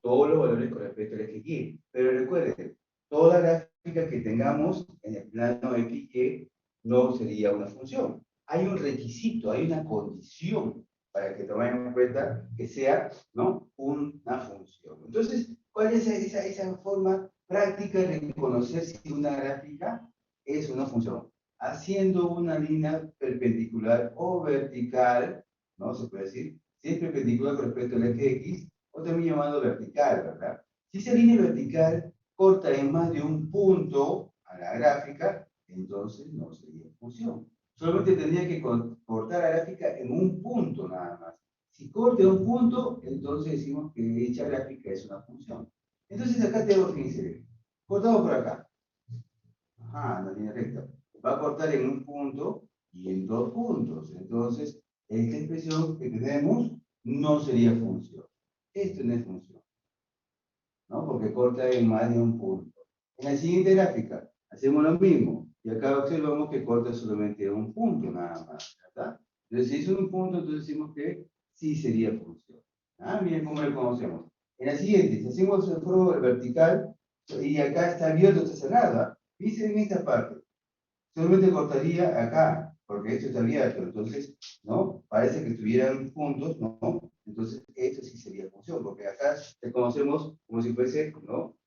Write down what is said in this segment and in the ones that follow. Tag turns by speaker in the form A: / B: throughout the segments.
A: todos los valores con respecto al eje Y. Pero recuerden, toda gráfica que tengamos en el plano XY no sería una función. Hay un requisito, hay una condición para que tomemos en cuenta que sea, ¿no?, una función. Entonces, ¿cuál es esa forma práctica de reconocer si una gráfica es una función? Haciendo una línea perpendicular o vertical, ¿no? Se puede decir, si es perpendicular con respecto al eje X, o también llamado vertical, ¿verdad? Si esa línea vertical corta en más de un punto a la gráfica, entonces no sería función. Solamente tendría que cortar la gráfica en un punto nada más. Si corta un punto, entonces decimos que dicha gráfica es una función. Entonces acá tenemos que inserir. Cortamos por acá. Ajá, la línea recta. Va a cortar en un punto y en dos puntos. Entonces, esta expresión que tenemos no sería función. Esto no es función, ¿no? Porque corta en más de un punto. En la siguiente gráfica, hacemos lo mismo. Y acá observamos que corta solamente un punto nada más, ¿verdad? Entonces, si es un punto, entonces decimos que sí sería función. Ah, miren cómo lo conocemos. En la siguiente, si hacemos el foro vertical, y acá está abierto, está cerrado, dice en esta parte, solamente cortaría acá, porque esto está abierto, entonces, ¿no? Parece que estuvieran puntos, ¿no? Entonces, esto sí sería función, porque acá le conocemos como si fuese, ¿no?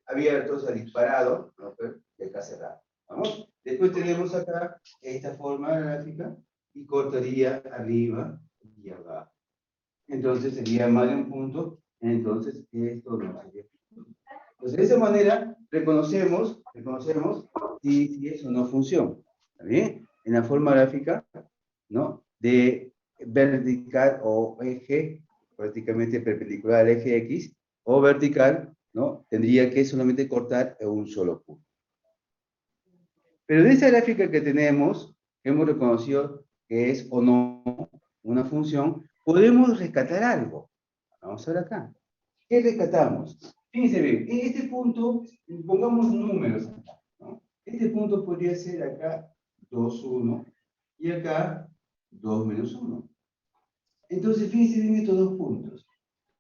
A: Abierto, o sea, disparado, ¿no? Y acá cerrado. ¿Vamos? Después tenemos acá esta forma gráfica y cortaría arriba y abajo. Entonces sería más de un punto, entonces esto no sería función. Entonces, de esa manera reconocemos si es o no función. ¿Está bien? En la forma gráfica, ¿no?, de vertical o eje, prácticamente perpendicular al eje X, o vertical, ¿no?, tendría que solamente cortar en un solo punto. Pero de esa gráfica que tenemos, hemos reconocido que es o no una función, podemos rescatar algo. Vamos a ver acá. ¿Qué rescatamos? Fíjense bien, en este punto, pongamos números acá, ¿no? Este punto podría ser acá 2, 1, y acá 2 menos 1. Entonces, fíjense bien estos dos puntos.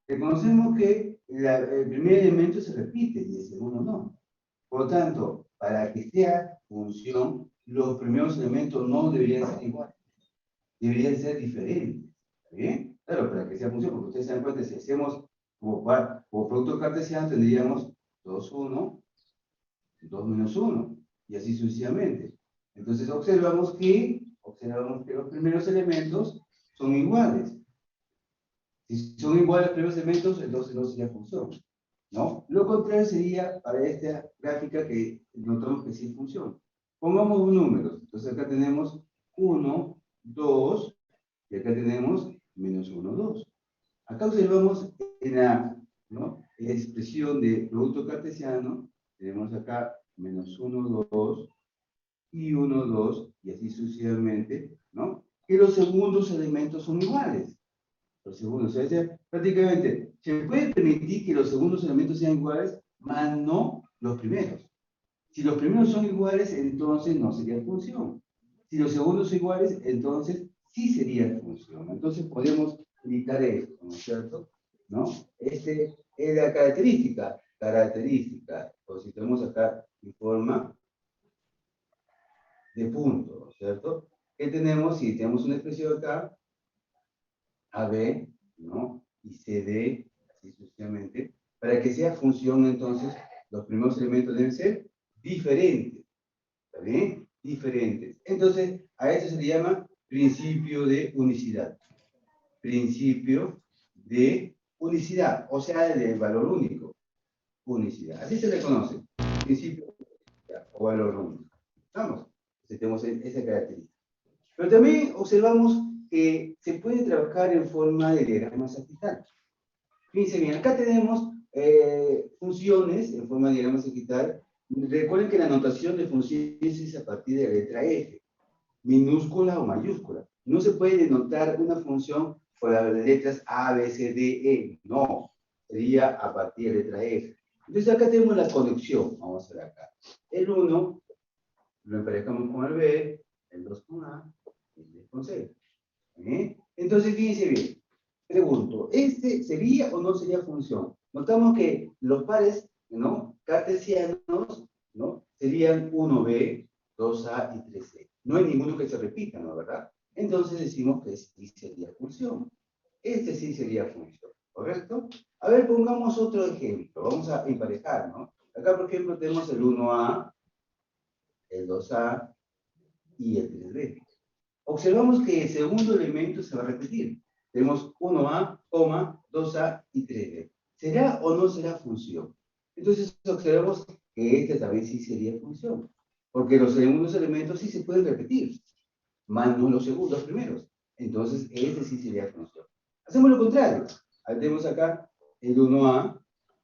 A: Reconocemos que el primer elemento se repite y el segundo no. Por lo tanto, para que sea función, los primeros elementos no deberían ser iguales. Deberían ser diferentes. ¿Está bien? Claro, para que sea función, porque ustedes se dan cuenta, si hacemos como producto cartesiano, tendríamos 2, 1, 2 menos 1, y así sucesivamente. Entonces observamos que los primeros elementos son iguales. Si son iguales los primeros elementos, entonces no sería función, ¿no? Lo contrario sería para esta gráfica que notamos que sí es función. Pongamos números. Entonces acá tenemos 1, 2, y acá tenemos menos 1, 2. Acá observamos en ¿no?, la expresión de producto cartesiano, tenemos acá menos 1, 2, y 1, 2, y así sucesivamente, ¿no?, que los segundos elementos son iguales. Los segundos, o sea, prácticamente, se puede permitir que los segundos elementos sean iguales, más no los primeros. Si los primeros son iguales, entonces no sería función. Si los segundos son iguales, entonces sí sería función. Entonces podemos indicar esto, ¿no es cierto? ¿No? Este es la característica. Pues si tenemos acá en forma de punto, ¿no es cierto? ¿Qué tenemos? Si tenemos una expresión acá, AB, ¿no?, y CD, así sucesivamente, para que sea función, entonces, los primeros elementos deben ser diferentes. ¿Está bien? Diferentes. Entonces, a eso se le llama principio de unicidad. Principio de unicidad, o sea, del valor único. Unicidad. Así se le conoce. Principio de unicidad o valor único. ¿Estamos? Entonces, tenemos esa característica. Pero también observamos que se puede trabajar en forma de diagrama sagital. Fíjense bien, acá tenemos funciones en forma de diagrama sagital. Recuerden que la notación de funciones es a partir de la letra F, minúscula o mayúscula. No se puede denotar una función por las letras A, B, C, D, E. No, sería a partir de la letra F. Entonces acá tenemos la conexión. Vamos a ver acá. El 1 lo emparejamos con el B, el 2 con A, el 3 con C. Entonces, fíjense bien. Pregunto, ¿este sería o no sería función? Notamos que los pares, ¿no?, cartesianos, ¿no?, serían 1b, 2a y 3c. No hay ninguno que se repita, ¿no?, ¿verdad? Entonces decimos que sí sería función. Este sí sería función, ¿correcto? A ver, pongamos otro ejemplo. Vamos a emparejar, ¿no? Acá, por ejemplo, tenemos el 1a, el 2a y el 3b. Observamos que el segundo elemento se va a repetir. Tenemos 1a, 2a y 3b. ¿Será o no será función? Entonces observamos que este también sí sería función. Porque los segundos elementos sí se pueden repetir, más no los segundos primeros. Entonces este sí sería función. Hacemos lo contrario. Tenemos acá el 1a,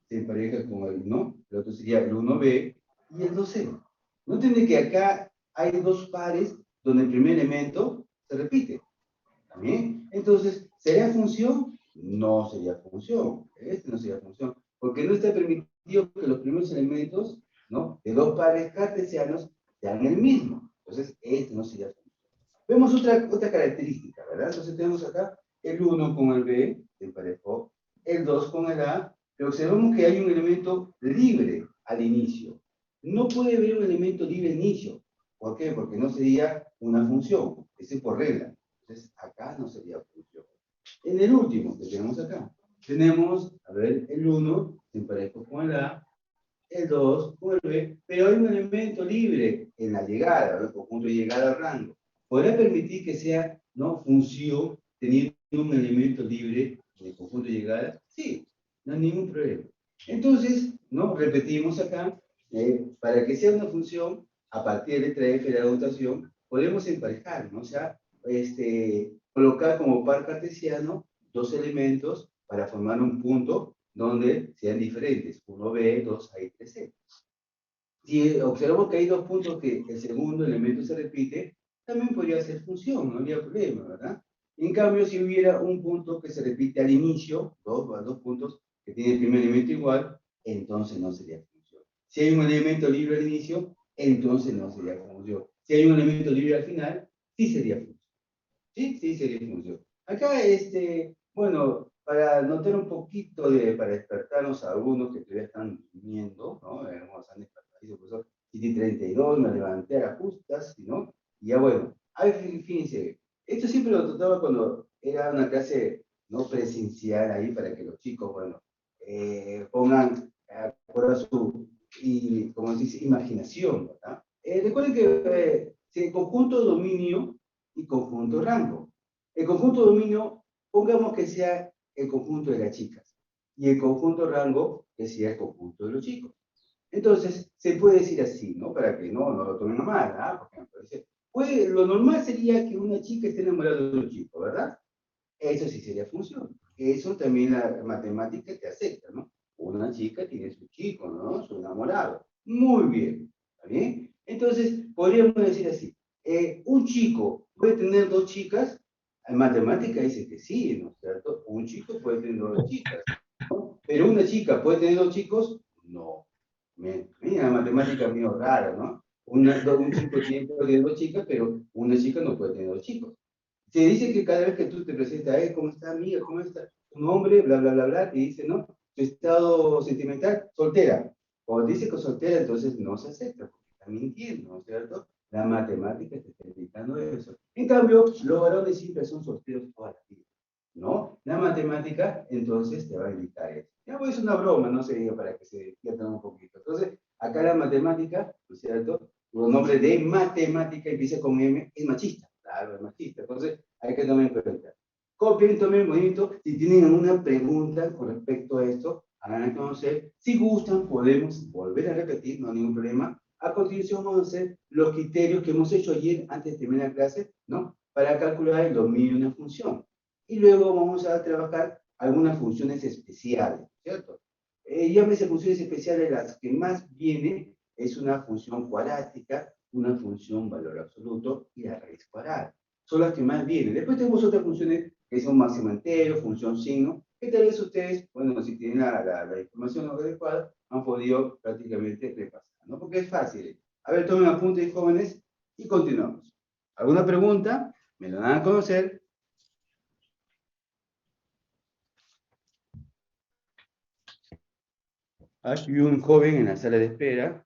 A: se empareja con el 1, el otro sería el 1b y el 2c. Noten que acá hay dos pares donde el primer elemento se repite. ¿También? Entonces, ¿sería función? No sería función. Este no sería función. Porque no está permitido que los primeros elementos, ¿no?, de dos pares cartesianos sean el mismo. Entonces, este no sería función. Vemos otra característica, ¿verdad? Entonces tenemos acá el 1 con el B, se emparejó, el 2 con el A, pero observamos que hay un elemento libre al inicio. No puede haber un elemento libre al inicio. ¿Por qué? Porque no sería una función. Ese es por regla. Entonces, acá no sería función. En el último que tenemos acá, tenemos, a ver, el 1 se emparejó con el A, el 2 con el B, pero hay un elemento libre en la llegada, el conjunto de llegada al rango. ¿Podrá permitir que sea, no, función teniendo un elemento libre en el conjunto de llegada? Sí, no hay ningún problema. Entonces, ¿no?, repetimos acá, para que sea una función, a partir de letra F de la notación, podemos emparejar, ¿no? O sea, colocar como par cartesiano dos elementos para formar un punto donde sean diferentes, 1b, 2a y 3c. Si observamos que hay dos puntos que el segundo elemento se repite, también podría ser función, no habría problema, ¿verdad? En cambio, si hubiera un punto que se repite al inicio, dos puntos que tienen el primer elemento igual, entonces no sería función. Si hay un elemento libre al inicio, entonces no sería función. Si hay un elemento libre al final, sí sería función. Sí, sí sería función. Acá, bueno, para notar un poquito, para despertarnos a algunos que todavía están durmiendo, ¿no? Vamos a despertar, dice el profesor, 7:32, me levanté a las justas, ¿no? Y ya bueno, fíjense, esto siempre lo trataba cuando era una clase no presencial ahí, para que los chicos, bueno, pongan a su, y, como se dice, imaginación, ¿verdad? Recuerden que el conjunto dominio y conjunto rango. El conjunto dominio, pongamos que sea el conjunto de las chicas, y el conjunto rango que sea el conjunto de los chicos. Entonces, se puede decir así, ¿no? Para que no lo tomen mal, ¿ah? Por ejemplo, lo normal sería que una chica esté enamorada de un chico, ¿verdad? Eso sí sería función. Eso también la matemática te acepta, ¿no? Una chica tiene su chico, ¿no? Su enamorado. Muy bien, ¿está bien? Entonces, podríamos decir así, un chico puede tener dos chicas. En matemática dice que sí, ¿no es cierto? Un chico puede tener dos chicas, ¿no? Pero una chica puede tener dos chicos, no. Mira, la matemática es medio rara, ¿no? Un chico puede tener dos chicas, pero una chica no puede tener dos chicos. Se dice que cada vez que tú te presentas, ¿cómo está amiga? ¿Cómo está tu nombre? Bla, bla, bla, bla, y dice, ¿no? Tu estado sentimental, soltera. Cuando dice que soltera, entonces no se acepta, porque está mintiendo, ¿no es cierto? La matemática te está indicando eso. En cambio, los varones siempre son solteros toda la vida, ¿no? La matemática, entonces, te va a indicar eso. Ya, pues es una broma, no se diga, para que se despierten un poquito. Entonces, acá la matemática, ¿no es cierto? El nombre de matemática empieza con M, es machista. Claro, es machista. Entonces, hay que tomar en cuenta. Copien, tomen el movimiento. Si tienen alguna pregunta con respecto a esto, hagan a conocer. Si gustan, podemos volver a repetir, no hay ningún problema. A continuación, vamos a hacer los criterios que hemos hecho ayer antes de terminar la clase, ¿no? Para calcular el dominio de una función. Y luego vamos a trabajar algunas funciones especiales, ¿cierto? Llámese funciones especiales, las que más viene es una función cuadrática, una función valor absoluto y la raíz cuadrada. Son las que más vienen. Después tenemos otras funciones que son máximo entero, función signo, que tal vez ustedes, bueno, si tienen la información adecuada, han podido prácticamente repasar, ¿no? Porque es fácil. A ver, tomen apuntes, jóvenes, y continuamos. ¿Alguna pregunta? Me lo dan a conocer. Hay un joven en la sala de espera.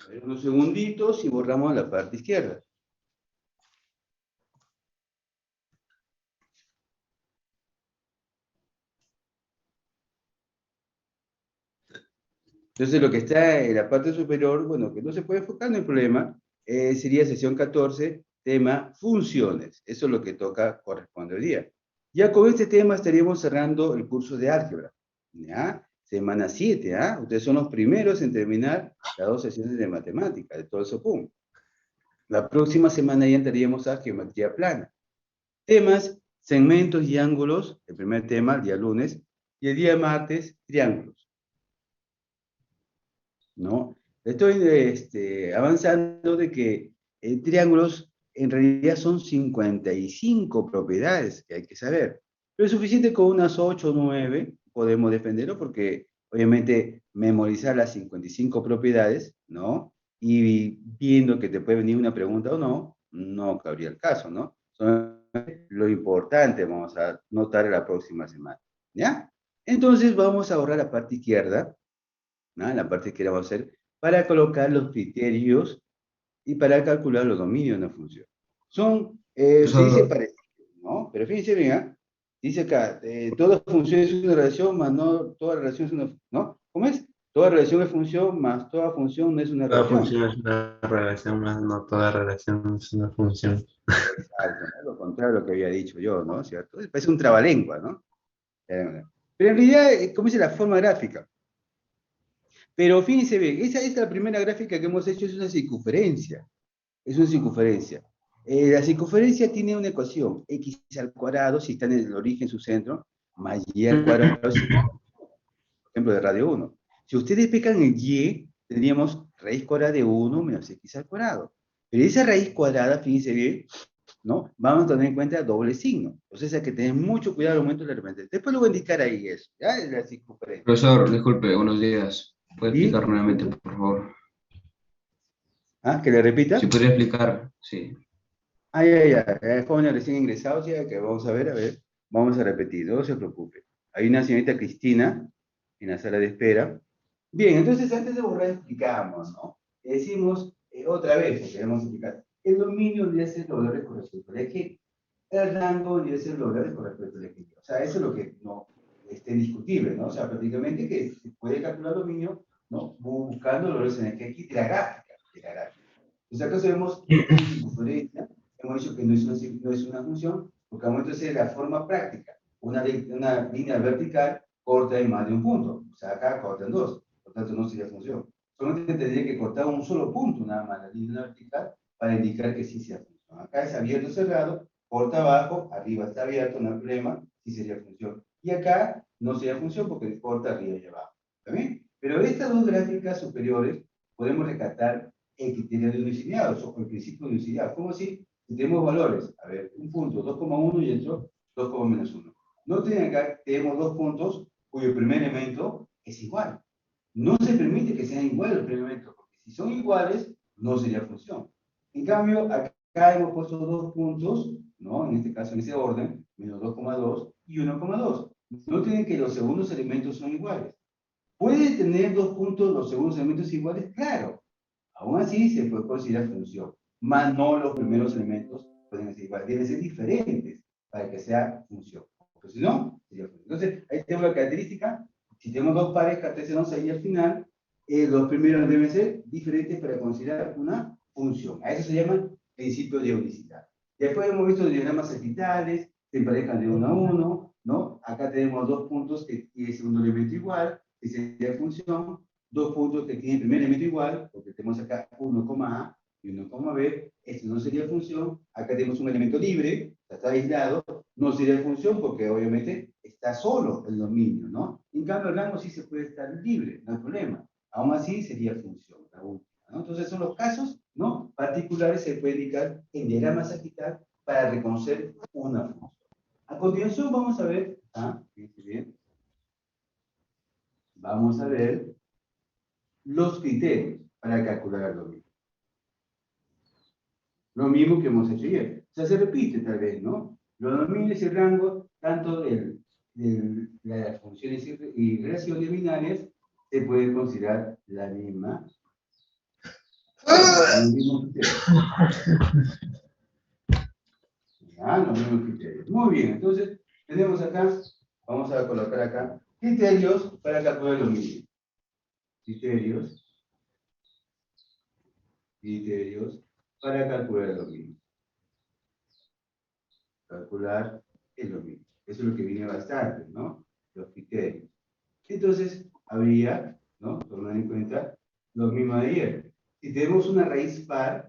A: A ver, unos segunditos y borramos la parte izquierda. Entonces lo que está en la parte superior, bueno, que no se puede enfocar, no hay problema, sería sesión 14, tema funciones. Eso es lo que toca, corresponde hoy día. Ya con este tema estaríamos cerrando el curso de álgebra. ¿Ya? Semana 7, ¿ah? Ustedes son los primeros en terminar las 2 sesiones de matemática, de todo el SOPUM. La próxima semana ya entraríamos a geometría plana. Temas, segmentos y ángulos, el primer tema, el día lunes, y el día martes, triángulos. ¿No? Estoy avanzando de que triángulos en realidad son 55 propiedades que hay que saber. Pero es suficiente con unas 8 o 9, podemos defenderlo porque obviamente memorizar las 55 propiedades, ¿no? Y viendo que te puede venir una pregunta o no, no cabría el caso, ¿no? Lo importante vamos a notar la próxima semana, ¿ya? Entonces vamos a ahorrar la parte izquierda, ¿no? La parte que vamos a hacer para colocar los criterios y para calcular los dominios de una función. Se dice
B: Profesor,
A: parecido, ¿no? Pero fíjense bien, ¿eh? Dice acá, toda función es una relación, más no toda relación es una, ¿no? ¿Cómo es? Toda relación es función, más toda función no es una
B: toda
A: relación.
B: función es una relación, más no toda relación es una función.
A: Exacto, ¿no? Lo contrario a lo que había dicho yo, ¿no? ¿Cierto? Parece un trabalengua, ¿no? Pero en realidad, ¿cómo dice la forma gráfica? Pero fíjense bien, esa es la primera gráfica que hemos hecho, es una circunferencia. Es una circunferencia. La circunferencia tiene una ecuación, x al cuadrado, si está en el origen, su centro, más y al cuadrado, si, por ejemplo, de radio 1. Si ustedes pecan el y, tendríamos raíz cuadrada de 1 menos x al cuadrado. Pero esa raíz cuadrada, fíjense bien, ¿no? Vamos a tener en cuenta doble signo. Entonces hay que tener mucho cuidado al momento de la repente. Después lo voy a indicar ahí eso, ¿ya? Es la circunferencia.
B: Profesor, disculpe, buenos días. ¿Puede explicar
A: ¿Y?
B: nuevamente, por favor?
A: ¿Ah? ¿Que le
B: ¿Sí
A: repita?
B: podría explicar? Sí.
A: Ah, ya, ya, jóvenes recién ingresados, ya que a ver, vamos a repetir, no se preocupe. Hay una señorita Cristina en la sala de espera. Bien, entonces antes de borrar explicamos, ¿no? Decimos otra vez, porque queremos explicar. El dominio debe ser el valor con respecto al eje. El rango debe ser el valor con respecto al eje. O sea, eso es lo que no es indiscutible, ¿no? O sea, prácticamente que se puede calcular dominio, ¿no? Buscando valores en el eje de la gráfica, de la gráfica. Entonces acá sabemos que es circunferencia, hemos dicho que no es una función, porque al momento de la forma práctica, una línea vertical corta en más de un punto, o sea, acá corta en dos, por tanto no sería función. Solamente tendría que cortar un solo punto, nada más, la línea vertical, para indicar que sí sea función. Acá es abierto cerrado, corta abajo, arriba está abierto, no hay problema, sí sería función. Y acá no sería función porque corta arriba y abajo. ¿Está bien? Pero estas dos gráficas superiores podemos rescatar el criterio de unicidad o el principio de unicidad. ¿Cómo así? Si tenemos valores, a ver, un punto 2,1 y otro 2,-1. Noten acá tenemos dos puntos cuyo primer elemento es igual. No se permite que sean iguales los primeros elementos, porque si son iguales, no sería función. En cambio, acá hemos puesto dos puntos, ¿no? En este caso, en ese orden, menos 2,2 y 1,2. Noten que los segundos elementos son iguales. ¿Puede tener dos puntos los segundos elementos iguales? Claro. Aún así se puede considerar función, más no los primeros elementos pueden ser iguales, deben ser diferentes para que sea función. Porque si no, sería función. Entonces, ahí tenemos la característica, si tenemos dos pares cartesianos ahí al final, los primeros deben ser diferentes para considerar una función. A eso se llama principio de unicidad. Después hemos visto diagramas sagittales, se emparejan de uno a uno, ¿no? Acá tenemos dos puntos que tienen segundo elemento igual, que sería función, dos puntos que tienen primer elemento igual, porque tenemos acá 1, A y 1, B, esto no sería función, acá tenemos un elemento libre, está aislado, no sería función porque obviamente está solo el dominio, ¿no? En cambio el rango sí se puede estar libre, no hay problema, aún así sería función, la última, ¿no? Entonces son los casos, ¿no? Particulares se puede indicar en diagrama sagital para reconocer una función. A continuación vamos a ver, fíjense bien, vamos a ver los criterios para calcular lo mismo. Lo mismo que hemos hecho ayer. O sea, se repite tal vez, ¿no? Los dominios y el rango, tanto de las funciones y relaciones binarias, se puede considerar la misma. Los mismos criterios. Los mismos criterios. Muy bien, entonces tenemos acá, vamos a colocar acá, criterios para calcular lo mismo. Criterios para calcular lo mismo. Calcular es lo mismo. Eso es lo que viene bastante, ¿no? Los criterios. Entonces, habría, ¿no? Tomar en cuenta lo mismo de ayer. Si tenemos una raíz par,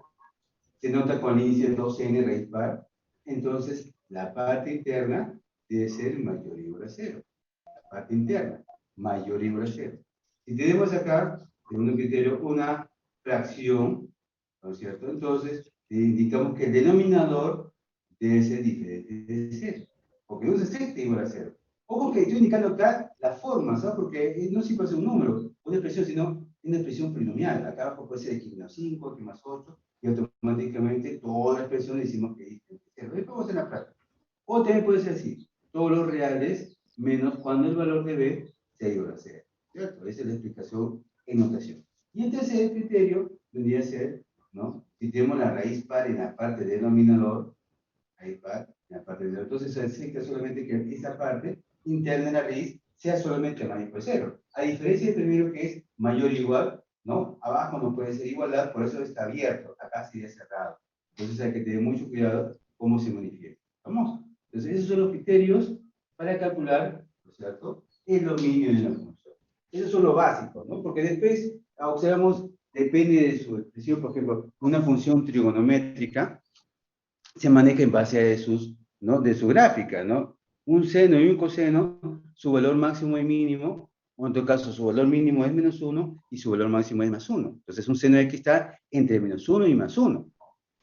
A: se nota con el índice 2n raíz par, entonces la parte interna debe ser mayor o igual a 0. La parte interna, mayor o igual a 0. Si tenemos acá, según el criterio, una fracción, ¿no es cierto? Entonces, indicamos que el denominador debe ser diferente de 0. Porque no es exacto igual a 0. Ojo que estoy indicando acá la forma, ¿sabes? Porque no siempre es un número, una expresión, sino una expresión polinomial. Acá abajo puede ser x menos 5, x más 8, y automáticamente toda la expresión decimos que es diferente de 0. Después vamos a hacer la práctica. O también puede ser así, todos los reales menos cuando el valor de b sea igual a 0. ¿Cierto? Esa es la explicación en notación. Y el tercer criterio tendría que ser, ¿no? Si tenemos la raíz par en la parte denominador, raíz par en la parte denominador, entonces se acepta solamente que esa parte interna de la raíz sea solamente mayor que 0. A diferencia del primero que es mayor o igual, ¿no? Abajo no puede ser igualdad, por eso está abierto, acá sería cerrado. Entonces hay que tener mucho cuidado cómo se manifiesta. ¿Vamos? Entonces esos son los criterios para calcular, ¿no es cierto?, el dominio de una función. Esos son los básicos, ¿no? Porque después observamos, depende de su expresión, por ejemplo, una función trigonométrica se maneja en base a sus, ¿no?, de su gráfica, ¿no? Un seno y un coseno, su valor máximo y mínimo, o en todo caso su valor mínimo es menos 1 y su valor máximo es más 1. Entonces un seno de x está entre menos 1 y más 1.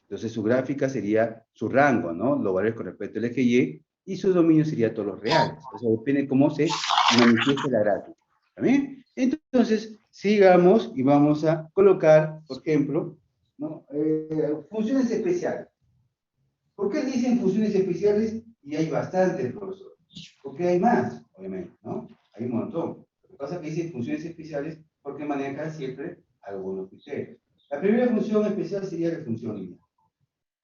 A: Entonces su gráfica sería su rango, ¿no? Los valores con respecto al eje y su dominio sería todos los reales. O sea, depende de cómo se manifieste la gráfica. ¿Está bien? Entonces, sigamos y vamos a colocar, por ejemplo, ¿no?, funciones especiales. ¿Por qué dicen funciones especiales? Y hay bastantes, profesor. Porque hay más, obviamente, ¿no? Hay un montón. Lo que pasa es que dicen funciones especiales porque manejan siempre algunos criterios. La primera función especial sería la función lineal.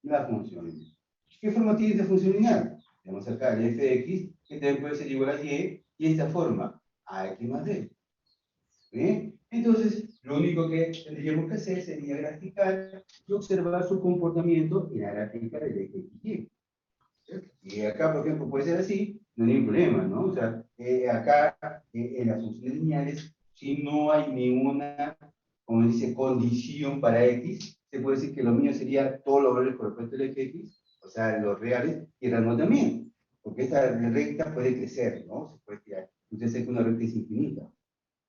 A: La función lineal. ¿Qué forma tiene esta función lineal? Tenemos acá el f de x, que también puede ser igual a y esta forma, ax más b. ¿Bien? Entonces, lo único que tendríamos que hacer sería graficar y observar su comportamiento en la gráfica del eje y. Y acá, por ejemplo, puede ser así, no hay ningún problema, ¿no? O sea, acá, en las funciones lineales, si no hay ninguna, como dice, condición para x, se puede decir que lo mío sería todos los valores por respecto al eje x, o sea, los reales, y el rango también. Porque esta recta puede crecer, ¿no? Se puede tirar. Usted sabe que una recta es infinita.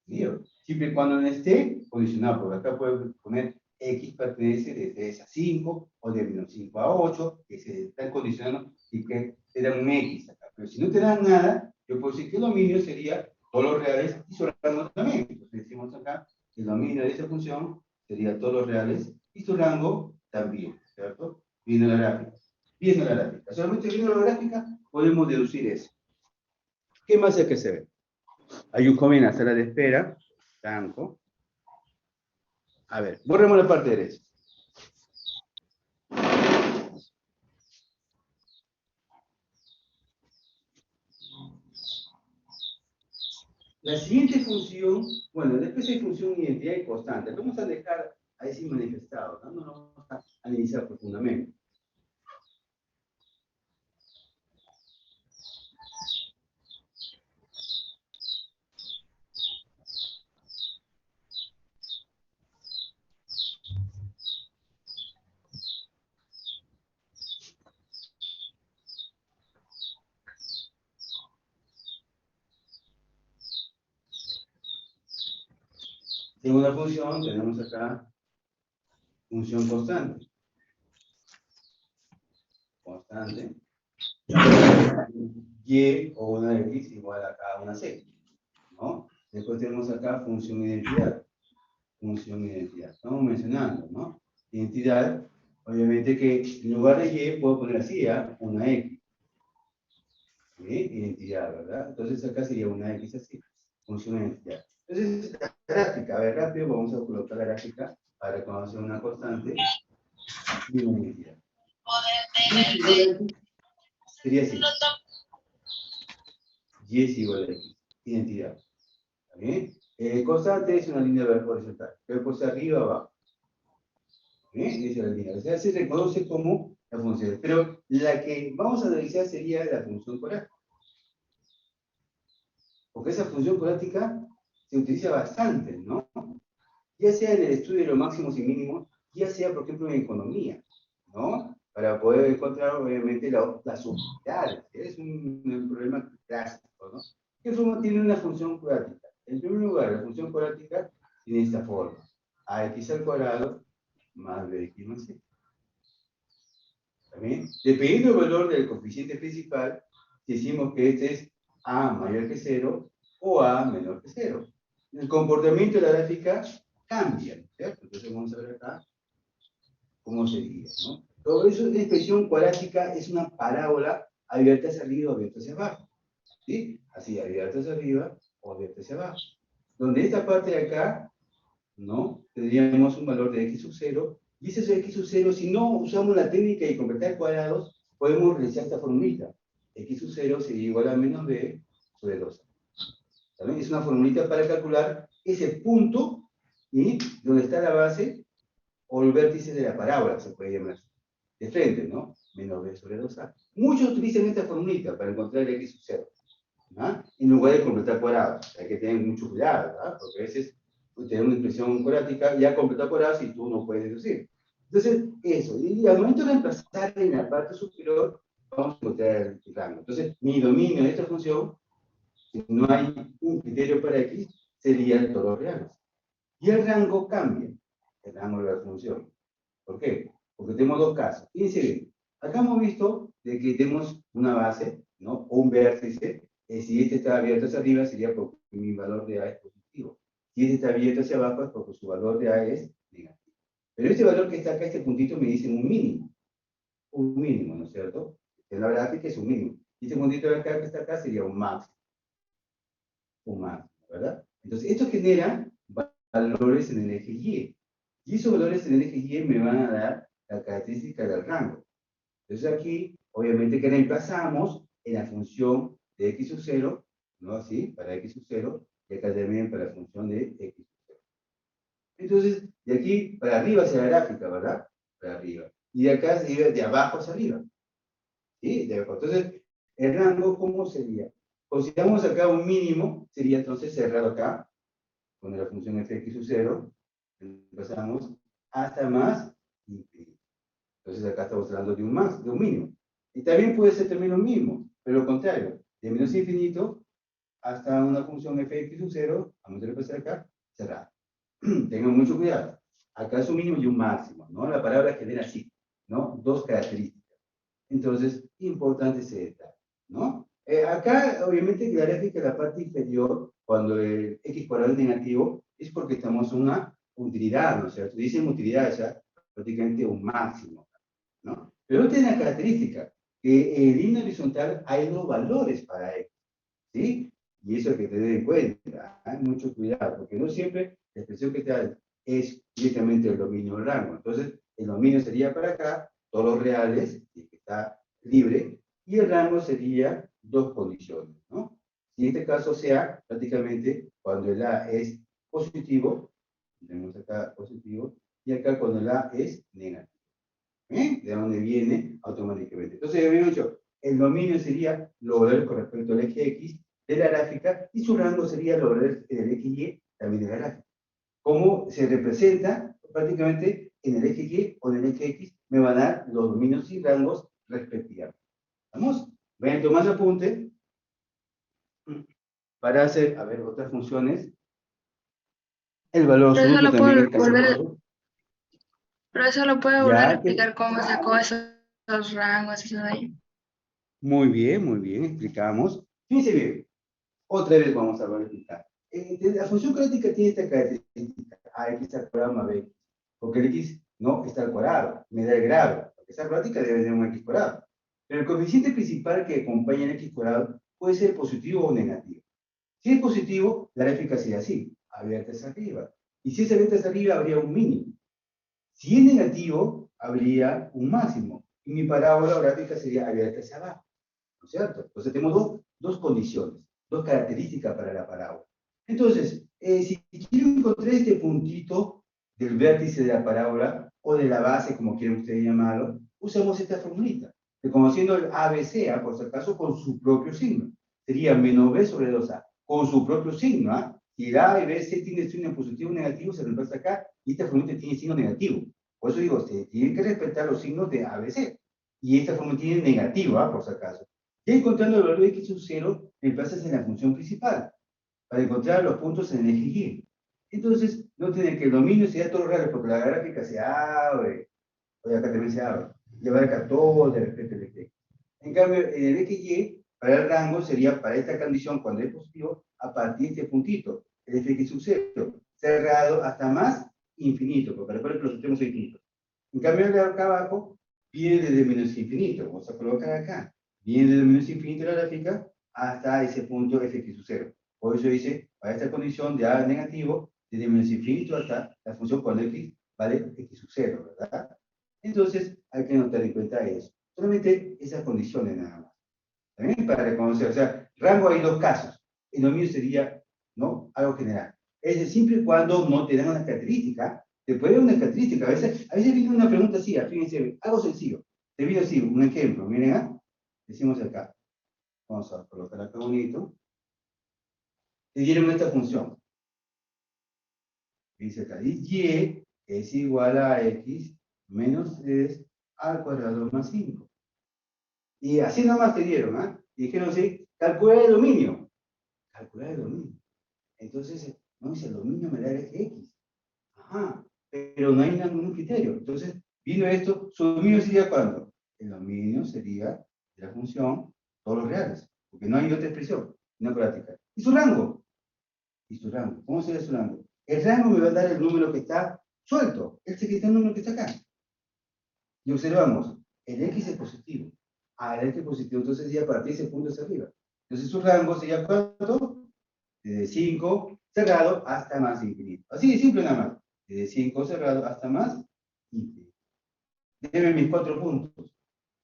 A: ¿Sí? Siempre y cuando no esté condicionado, porque acá puede poner x pertenece de 3 a 5, o de menos 5 a 8, que se están condicionando y que te dan un x acá. Pero si no te dan nada, yo puedo decir que el dominio sería todos los reales y su rango también. Entonces decimos acá que el dominio de esa función sería todos los reales y su rango también, ¿cierto? Viendo la gráfica. Viendo la gráfica. Solamente viendo la gráfica podemos deducir eso. ¿Qué más hay que saber? Hay un joven en la sala de espera, blanco. A ver, borremos la parte derecha. La siguiente función, bueno, después hay función identidad y constante. Vamos a dejar ahí sin manifestado, ¿no? No lo vamos a analizar profundamente. Segunda función, tenemos acá función constante. Constante. Y o una X igual a cada una C, ¿no? Después tenemos acá función identidad. Función identidad. Estamos mencionando, ¿no? Identidad, obviamente que en lugar de Y puedo poner así, ¿ah? Una X. ¿Sí? Identidad, ¿verdad? Entonces acá sería una X así. Función identidad. Entonces, la gráfica, a ver, rápido, vamos a colocar la gráfica para conocer una constante y una identidad. Sería así. Y es igual a X. Identidad. ¿Está bien? Constante es una línea horizontal. Pero pues arriba, abajo. ¿Bien? Esa es la línea. O sea, se reconoce como la función. Pero la que vamos a analizar sería la función cuadrática. Porque esa función cuadrática se utiliza bastante, ¿no? Ya sea en el estudio de los máximos y mínimos, ya sea, por ejemplo, en economía, ¿no? Para poder encontrar, obviamente, las utilidades. Es un problema clásico, ¿no? ¿Qué forma tiene una función cuadrática? En primer lugar, la función cuadrática tiene esta forma. Ax al cuadrado más bx más c. ¿También? Dependiendo del valor del coeficiente principal, decimos que este es a mayor que 0 o a menor que 0. El comportamiento de la gráfica cambia, ¿cierto? Entonces vamos a ver acá cómo sería, ¿no? Todo eso, la expresión cuadrática es una parábola abierta hacia arriba o abierta hacia abajo, ¿sí? Así, abierta hacia arriba o abierta hacia abajo. Donde esta parte de acá, ¿no? Tendríamos un valor de x sub 0, y ese x sub 0, si no usamos la técnica de completar cuadrados, podemos realizar esta formulita. X sub 0 sería igual a menos b sobre 2. ¿También? Es una formulita para calcular ese punto, y donde está la base, o el vértice de la parábola, se puede llamar, de frente, ¿no? Menos b sobre 2a. Muchos utilizan esta formulita para encontrar el x sub 0, ¿no? En lugar de completar cuadrados. Hay que tener mucho cuidado, ¿no? Porque a veces tener una expresión cuadrática, ya completar cuadrados y tú no puedes deducir. Entonces, eso. Y al momento de reemplazar en la parte superior, vamos a encontrar el rango. Entonces, mi dominio de esta función, si no hay un criterio para x, sería todos los reales. Y el rango cambia, el rango de la función. ¿Por qué? Porque tenemos dos casos. Fíjense bien, acá hemos visto de que tenemos una base, ¿no? O un vértice. Si este está abierto hacia arriba, sería porque mi valor de A es positivo. Si este está abierto hacia abajo, es porque su valor de A es negativo. Pero este valor que está acá, este puntito, me dice un mínimo. Un mínimo, ¿no es cierto? En la gráfica es un mínimo. Y este puntito de acá que está acá sería un máximo. Un máximo, ¿verdad? Entonces, esto genera valores en el eje Y. Y esos valores en el eje Y me van a dar la característica del rango. Entonces aquí, obviamente que reemplazamos en la función de x sub 0, ¿no? Así, para x sub 0, y acá también para la función de x sub 0. Entonces, de aquí para arriba hacia la gráfica, ¿verdad? Para arriba. Y de acá se iba de abajo hacia arriba. ¿Sí? De abajo. Entonces, el rango, ¿cómo sería? Consideramos acá un mínimo, sería entonces cerrado acá, con la función fx sub 0, pasamos hasta más infinito. Entonces acá estamos hablando de un más, de un mínimo. Y también puede ser también un mínimo, pero lo contrario, de menos infinito hasta una función fx sub 0, vamos a repasar acá, cerrada. Tengan mucho cuidado. Acá es un mínimo y un máximo, ¿no? La palabra genera así, ¿no? Dos características. Entonces, importante ese detalle, ¿no? Acá, obviamente, la gráfica de la parte inferior, cuando el x cuadrado es negativo, es porque estamos en una utilidad, ¿no es cierto? Dicen utilidad ya, prácticamente un máximo, ¿no? Pero tiene la característica que en línea horizontal hay dos valores para x, ¿sí? Y eso hay que tener en cuenta, hay mucho cuidado, porque no siempre la expresión que te da es directamente el dominio del rango. Entonces, el dominio sería para acá, todos los reales, y que está libre, y el rango sería dos condiciones, ¿no? Si en este caso sea prácticamente cuando el A es positivo, tenemos acá positivo, y acá cuando el A es negativo. De dónde viene automáticamente. Entonces, habíamos dicho, el dominio sería los valores con respecto al eje X de la gráfica, y su rango sería los valores del eje Y también de la gráfica. ¿Cómo se representa? Prácticamente en el eje Y o en el eje X me van a dar los dominios y rangos respectivamente. ¿Vamos? Vayan tomando apunte para hacer, a ver, otras funciones. El valor absoluto también es casi todo.
C: Pero eso lo puede volver a
A: Ya,
C: explicar cómo sacó esos rangos, eso de ahí.
A: muy bien, explicamos. Fíjense bien, otra vez vamos a volver a explicar. La función cuadrática tiene esta característica, ax al cuadrado más bx, porque el x no está al cuadrado, me da el grado, porque esa cuadrática debe tener un x cuadrado. Pero el coeficiente principal que acompaña el x cuadrado puede ser positivo o negativo. Si es positivo, la gráfica sería así, abierta hacia arriba. Y si es abierta hacia arriba, habría un mínimo. Si es negativo, habría un máximo. Y mi parábola gráfica sería abierta hacia abajo. ¿No es cierto? Entonces tenemos dos condiciones, dos características para la parábola. Entonces, si quiero encontrar este puntito del vértice de la parábola, o de la base, como quieren ustedes llamarlo, usamos esta formulita, reconociendo el ABC, por si acaso, con su propio signo. Sería menos B sobre 2A, con su propio signo. Si el A y B, C tiene signo positivo o negativo, se reemplaza acá, y esta formulita tiene signo negativo. Por eso digo, se tienen que respetar los signos de ABC. Y esta formulita tiene negativo, por si acaso. Ya encontrando el valor de x sub 0, reemplazas en la función principal para encontrar los puntos en el eje Y. Entonces, no tiene que el dominio sea todo real, porque la gráfica se abre, o acá también se abre, y abarca todo de respecto al eje. En cambio, en el eje Y, para el rango sería para esta condición, cuando es positivo, a partir de este puntito, el eje x sub 0, cerrado hasta más infinito, porque recuerden que los extremos son infinitos. En cambio, el de acá abajo viene desde menos infinito, vamos a colocar acá, viene desde menos infinito la gráfica hasta ese punto fx sub 0. Por eso dice, para esta condición de A negativo, desde menos infinito hasta la función cuando x vale x sub 0, ¿verdad? Entonces, hay que notar en cuenta eso. Solamente esas condiciones nada más. También para reconocer, o sea, rango hay dos casos. El dominio sería, ¿no? Algo general. Es decir, siempre y cuando no te dan una característica, te puede dar una característica. A veces viene una pregunta así, fíjense, algo sencillo. Te viene así, un ejemplo, miren, decimos acá. Vamos a colocar acá bonito. Te dieron esta función. Dice acá, y es igual a x menos 3 al cuadrado más 5. Y así nomás te dieron, Y dijeron, sí, calcula el dominio. Calcular el dominio. Entonces, no dice, el dominio me da el eje X. Ajá, pero no hay ningún criterio. Entonces, vino esto, su dominio sería ¿cuándo? El dominio sería de la función todos los reales, porque no hay otra expresión, no práctica. ¿Y su rango? ¿Y su rango? ¿Cómo sería su rango? El rango me va a dar el número que está suelto, que está el número que está acá. Y observamos, el X es positivo. El X es positivo, entonces sería para ti ese punto hacia arriba. Entonces su rango sería ¿cuánto? Desde 5 cerrado hasta más infinito. Así de simple nada más. Desde 5 cerrado hasta más infinito. Deben mis 4 puntos.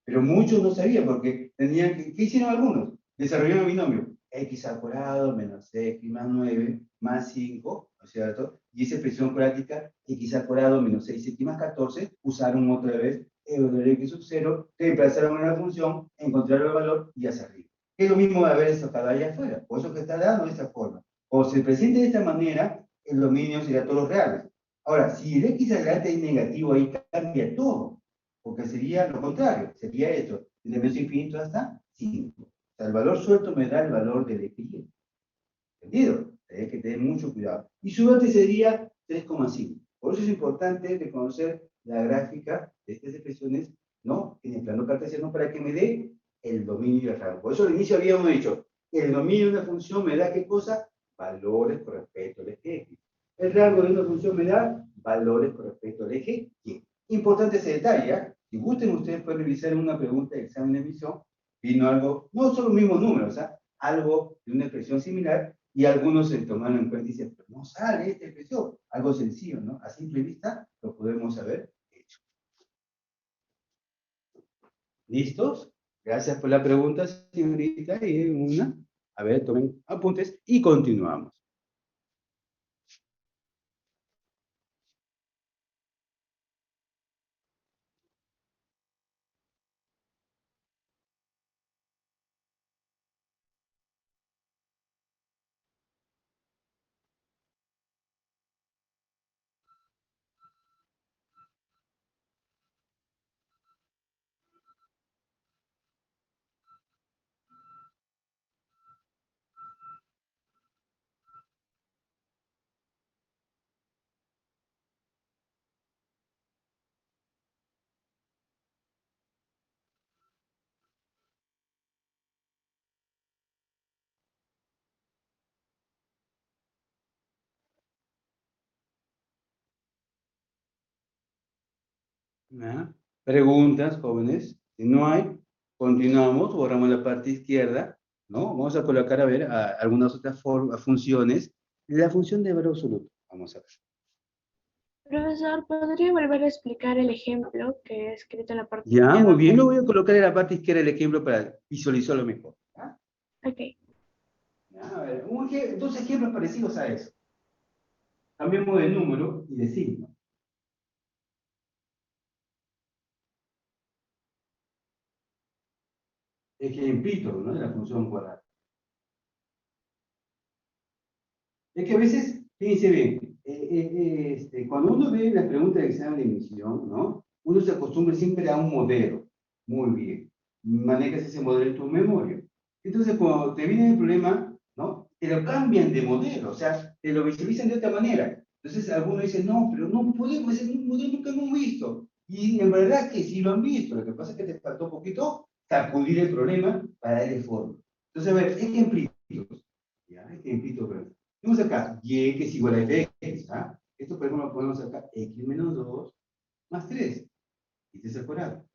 A: Pero muchos no sabían porque tenían que, ¿qué hicieron algunos? Desarrollaron el binomio x al cuadrado menos x más 9 más 5, ¿no es cierto? Y esa expresión cuadrática x al cuadrado menos 6x más 14, usaron otra vez el de x sub 0, reemplazaron una función, encontraron el valor y hacia arriba. Es lo mismo de haber sacado allá afuera, por eso que está dado de esta forma. O se presenta de esta manera, el dominio sería todos los reales. Ahora, si el x adelante es negativo, ahí cambia todo porque sería lo contrario, sería esto, desde menos infinito hasta 5. O sea, el valor suelto me da el valor del equilibrio. ¿Entendido? Hay que tener mucho cuidado. Y su vértice sería 3,5. Por eso es importante reconocer la gráfica de estas expresiones, ¿no? En el plano cartesiano para que me dé el dominio del rango. Por eso al inicio habíamos dicho, el dominio de una función me da ¿qué cosa? Valores con respecto al eje X. El rango de una función me da valores con respecto al eje Y. Importante ese detalle, Si gusten, ustedes pueden revisar una pregunta de examen de emisión, vino algo, no son los mismos números, algo de una expresión similar, y algunos se tomaron en cuenta y dicen, pero no sale esta expresión, algo sencillo, ¿no? A simple vista lo podemos haber hecho. ¿Listos? Gracias por la pregunta, señorita, y a ver, tomen apuntes y continuamos. ¿Ya? Preguntas, jóvenes. Si no hay, continuamos, borramos la parte izquierda, ¿no? Vamos a colocar, a ver, algunas otras funciones. La función de valor absoluto. Vamos a ver.
C: Profesor, ¿podría volver a explicar el ejemplo que he escrito en la parte
A: Ya,
C: de
A: muy
C: abajo?
A: bien. Lo voy a colocar en la parte izquierda el ejemplo para visualizarlo mejor. ¿Ya?
C: Ok.
A: Ya, a ver, dos ejemplos parecidos a eso. Cambiemos de número y de signo. Ejemplito, ¿no? De la función cuadrada. Es que a veces, fíjense bien, cuando uno ve la pregunta de examen de admisión, ¿no? Uno se acostumbra siempre a un modelo. Muy bien. Manejas ese modelo en tu memoria. Entonces, cuando te viene el problema, ¿no? Te lo cambian de modelo, o sea, te lo visualizan de otra manera. Entonces, algunos dicen, no, pero no podemos, es un modelo nunca hemos visto. Y en verdad que sí lo han visto. Lo que pasa es que te faltó un poquito sacudir el problema para darle forma. Entonces, a ver, ejemplitos. ¿Ya? Ejemplitos, ¿verdad? Tenemos acá y que es igual a fx. ¿Ah? Esto, por ejemplo, lo ponemos acá x menos 2 más 3. Este es al cuadrado.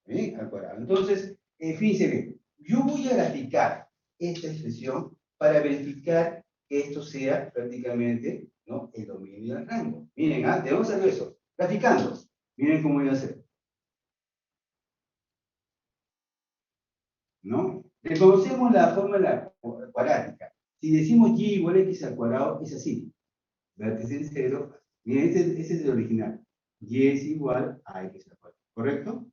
A: ¿Eh? Al cuadrado. Entonces, fíjense bien, yo voy a graficar esta expresión para verificar que esto sea prácticamente, ¿no?, el dominio del rango. Miren, debemos hacer eso. Graficando. Miren cómo voy a hacer. ¿No? Reconocemos la fórmula cuadrática. Si decimos y igual a x al cuadrado, es así. Vértice en cero. Miren, ese es el original. Y es igual a x al cuadrado. ¿Correcto?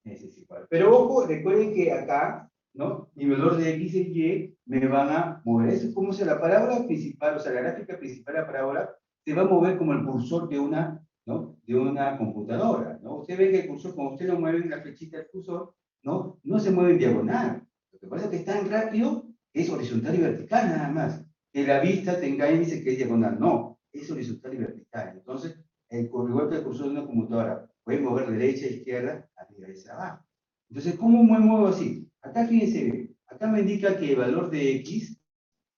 A: Ese es igual. Pero ojo, recuerden que acá, ¿no? Mi valor de x y y me van a mover. Eso es como si la parábola principal, o sea, la gráfica principal de la parábola, se va a mover como el cursor de una, ¿no?, de una computadora, ¿no? Usted ve que el cursor, cuando usted lo mueve en la flechita del cursor, ¿no? No se mueve en diagonal. Lo que pasa es que es tan rápido, es horizontal y vertical nada más. Que la vista te engaña y dice que es diagonal. No, es horizontal y vertical. Entonces, igual que el cursor de una computadora, puede mover de derecha a izquierda, arriba y hacia abajo. Entonces, ¿cómo me muevo así? Acá fíjense bien, acá me indica que el valor de x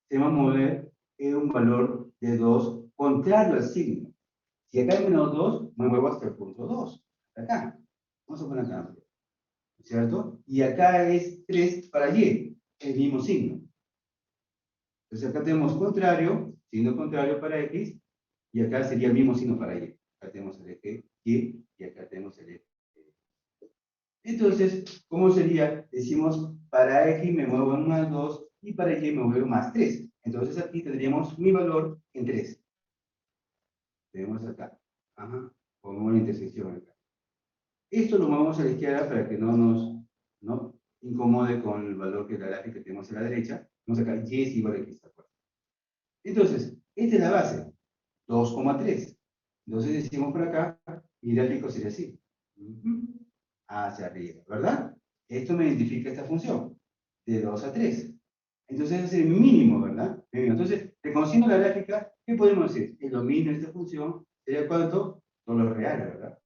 A: se va a mover en un valor de 2 contrario al signo. Si acá hay menos 2, me muevo hasta el punto 2. Acá. Vamos a poner acá. ¿Cierto? Y acá es 3 para y, el mismo signo. Entonces acá tenemos contrario, signo contrario para x, y acá sería el mismo signo para y. Acá tenemos el eje y acá tenemos el eje. Entonces, ¿cómo sería? Decimos, para x me muevo en más 2 y para y me muevo más 3. Entonces aquí tendríamos mi valor en 3. Tenemos acá. Ajá. Como una intersección acá. Esto lo movemos a la izquierda para que no nos, ¿no?, incomode con el valor que la gráfica que tenemos a la derecha. Vamos acá, y es igual a x. Entonces, esta es la base. 2,3. Entonces decimos por acá, mi gráfico sería así. Hacia arriba, ¿verdad? Esto me identifica esta función, de 2 a 3. Entonces ese es el mínimo, ¿verdad? Entonces, reconociendo la gráfica, ¿qué podemos decir? El dominio de esta función sería ¿cuánto? Todo lo real, ¿verdad?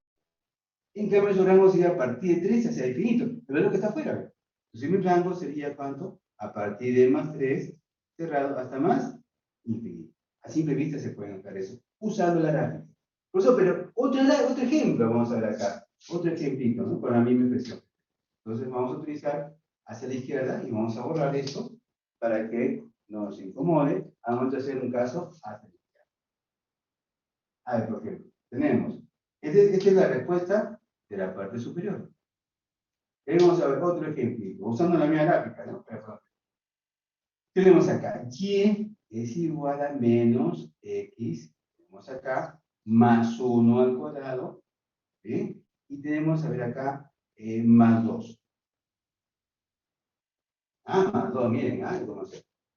A: En cambio, su rango sería a partir de 3 hacia el infinito. El valor que está afuera, ¿verdad? Entonces mi rango sería ¿cuánto? A partir de más 3, cerrado hasta más infinito. A simple vista se puede notar eso, usando la gráfica. Por eso, pero otro ejemplo vamos a ver acá. Otro ejemplito, ¿no?, con la misma expresión. Entonces vamos a utilizar hacia la izquierda y vamos a borrar esto para que no nos incomode. Vamos a hacer un caso hacia la izquierda. A ver, por ejemplo, tenemos, esta es la respuesta de la parte superior. Vamos a ver otro ejemplo, usando la misma gráfica, ¿no? Tenemos acá, y es igual a menos x, tenemos acá, más 1 al cuadrado, ¿sí? Y tenemos, a ver acá, más 2. Más 2, miren,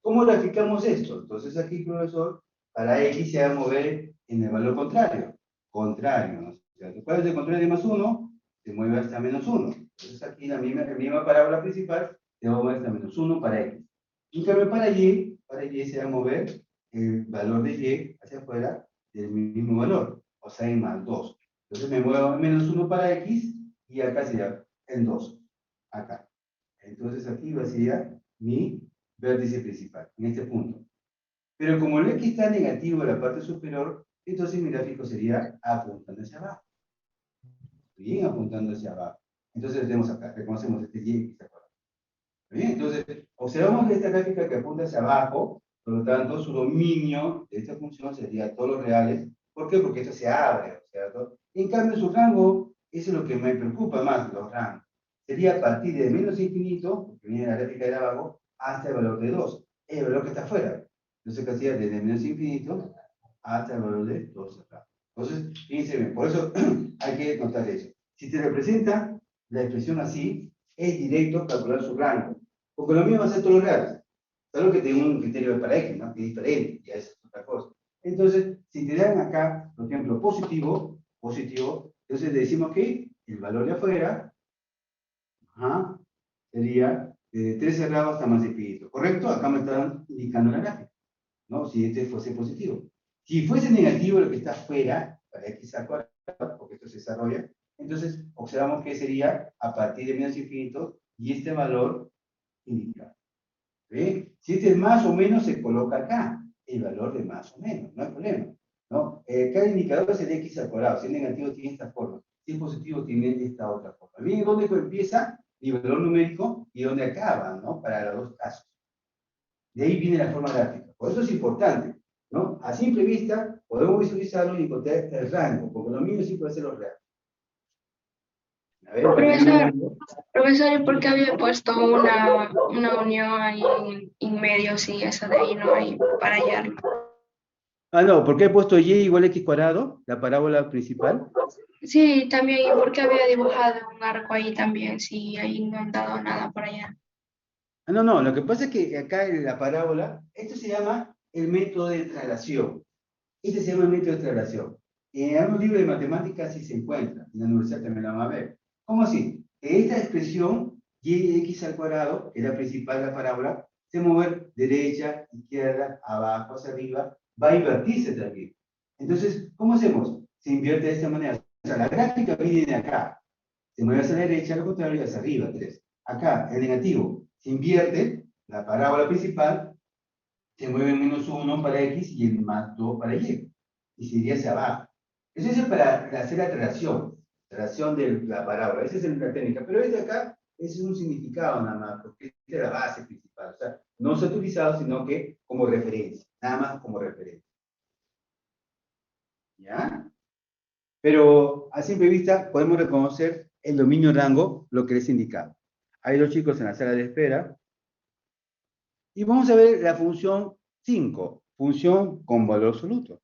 A: ¿cómo graficamos esto? Entonces aquí, profesor, para x se va a mover en el valor contrario. Contrario, ¿no? O sea, ¿cuál es el contrario de más 1? Se mueve hasta menos 1. Entonces aquí la misma parábola principal se va a mover hasta menos 1 para x. En cambio para y se va a mover el valor de y hacia afuera del mismo valor, o sea, en más 2. Entonces me muevo en menos 1 para x y acá sería en 2. Acá. Entonces aquí va a ser mi vértice principal, en este punto. Pero como el x está negativo en la parte superior, entonces mi gráfico sería apuntando hacia abajo. bien, apuntando hacia abajo. Entonces tenemos acá, reconocemos este y x al cuadrado. Bien, entonces observamos esta gráfica que apunta hacia abajo, por lo tanto su dominio de esta función sería todos los reales. ¿Por qué? Porque esto se abre, ¿cierto? En cambio su rango, eso es lo que me preocupa más, los rangos. Sería a partir de menos infinito, porque viene la gráfica de abajo, hasta el valor de 2, el valor que está afuera. Entonces, que hacía desde menos infinito hasta el valor de 2 acá. Entonces, fíjense bien, por eso hay que notar eso. Si te representa la expresión así, es directo calcular su rango. Porque lo mío va a ser todos los reales. Solo que tengo un criterio para X, ¿no? Que es diferente, ya es otra cosa. Entonces, si te dan acá, por ejemplo, positivo, entonces le decimos que el valor de afuera, ajá, sería de 3 cerrados hasta más infinito. ¿Correcto? Acá me están indicando la gráfica, ¿no? Si este fuese positivo. Si fuese negativo lo que está afuera, para X al cuadrado, porque esto se desarrolla, entonces observamos que sería a partir de menos infinito y este valor indicado. ¿Ve? Si este es más o menos, se coloca acá, el valor de más o menos, no hay problema, ¿no? Cada indicador es el x al cuadrado, si es negativo tiene esta forma, si es positivo tiene esta otra forma. Bien, ¿dónde empieza mi valor numérico y dónde acaba, ¿no? Para los dos casos. De ahí viene la forma gráfica. Por eso es importante, ¿no? A simple vista podemos visualizarlo y encontrar el rango, porque lo mío sí puede ser los reales. A ver,
C: Profesor, profesor, ¿y por qué había puesto una unión ahí en medio si esa de ahí no hay para hallarlo?
A: Ah, no, ¿por qué he puesto y igual a x cuadrado, la parábola principal?
C: Sí, también, ¿y por qué había dibujado un arco ahí también si ahí no han dado nada para allá?
A: Ah, no, no, lo que pasa es que acá en la parábola, esto se llama el método de traslación. Este se llama el método de traslación. En algún libro de matemáticas sí se encuentra, en la universidad también la van a ver. ¿Cómo así? Que esta expresión, y de x al cuadrado, que es la principal de la parábola, se mueve derecha, izquierda, abajo, hacia arriba, va a invertirse también. Entonces, ¿cómo hacemos? Se invierte de esta manera. O sea, la gráfica viene de acá, se mueve hacia la derecha, lo contrario hacia arriba, 3. Acá, el negativo, se invierte, la parábola principal, se mueve menos 1 para X y el más 2 para Y. Y se iría hacia abajo. Eso es para hacer la traslación de la parábola. Esa es la técnica. Pero este acá es un significado nada más, porque esta es la base principal. O sea, no se ha utilizado, sino que como referencia. Nada más como referencia. ¿Ya? Pero a simple vista podemos reconocer el dominio rango, lo que les he indicado. Hay dos chicos en la sala de espera. Y vamos a ver la función 5, función con valor absoluto.